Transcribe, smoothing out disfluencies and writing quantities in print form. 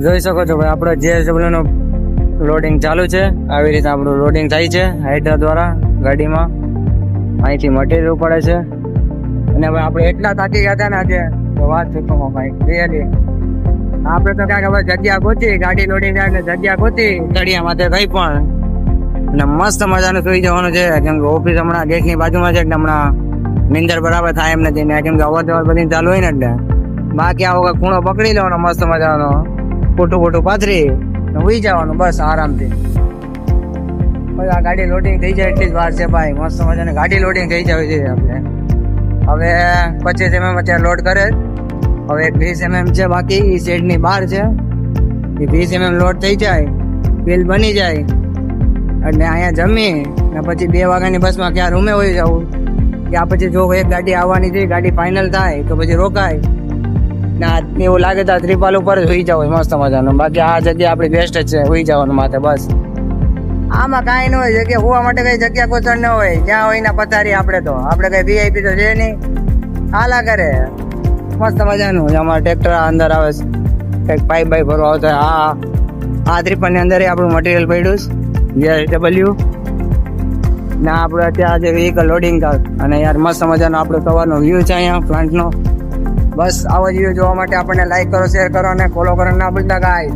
જોઈ શકો છો ભાઈ આપણો JSW નો લોડિંગ ચાલુ છે. આવી રીતે આપણું લોડિંગ થાય છે હાઈડ્રા દ્વારા ગાડીમાં. અહીંથી મટીરિયલ પડે છે અને હવે આપણે એટલા થાકી ગયા હતા ને આજે તો વાત ચૂકો ભાઈ રિયલી. આપણે તો ક્યાંક હવે જગ્યા ગોતી, ગાડી લોડિંગ થાય ને જગ્યા ગોતી તળિયા માથે કઈ પણ, અને મસ્ત મજાનું સુઈ જવાનું છે. કેમ કે ઓફિસ હમણાં ગેટની બાજુમાં છે એટલે હમણાં નીંદર બરાબર થાય એમ નથી ને, કેમ કે અવર જવર બધી ચાલુ હોય ને એટલે. બાકી આ વખત ખૂણો પકડી લેવાનો મસ્ત મજાનો, ખોટું પાથરી ઉઈ જવાનું બસ આરામથી. પછી આ ગાડી લોડિંગ થઈ જાય એટલી જ વાર છે ભાઈ. મસ્ત મજાની ગાડી લોડિંગ થઈ જાય છે આપણે. હવે 25 mm અત્યારે લોડ કરે. હવે 20 mm છે બાકી, એ શેડની બહાર છે. એ 20 mm લોડ થઈ જાય, બિલ બની જાય એટલે અહીંયા જમી ને પછી 2 વાગ્યાની બસમાં ક્યાં રૂમે હોઈ જવું. ત્યાં પછી જો એક ગાડી આવવાની છે, ગાડી ફાઇનલ થાય તો પછી રોકાય ને. એવું લાગે તો ત્રિપાલ ઉપર જ હોઈ જાવ મસ્ત મજાનું. બાકી આ જગ્યા આપણી બેસ્ટ જ છે હોઈ જવાનું માથે બસ. આમાં કાંઈ ન હોય, જગ્યા હોવા માટે કઈ જગ્યા કોચર ન હોય. જ્યાં હોય ને પથારી. આપણે કઈ VIP તો છે નહીં, હાલા કરે મસ્ત મજાનું. આમાં ટ્રેક્ટર અંદર આવે છે, કંઈક પાઇપ બાઈપ ભરવા આવતા. આ ત્રિપાલ ની અંદર આપણું મટીરિયલ પડ્યું છે JSW ને. આપણે અત્યારે જે વ્હીકલ લોડિંગ અને યાર મસ્ત મજાનો આપણો સવારનો વ્યૂ છે અહીંયા પ્લાન્ટનો. બસ આવો જ વ્યૂ જોવા માટે આપણને લાઈક કરો, શેર કરો અને ફોલો કરો ના ભૂલતા ગાઈસ.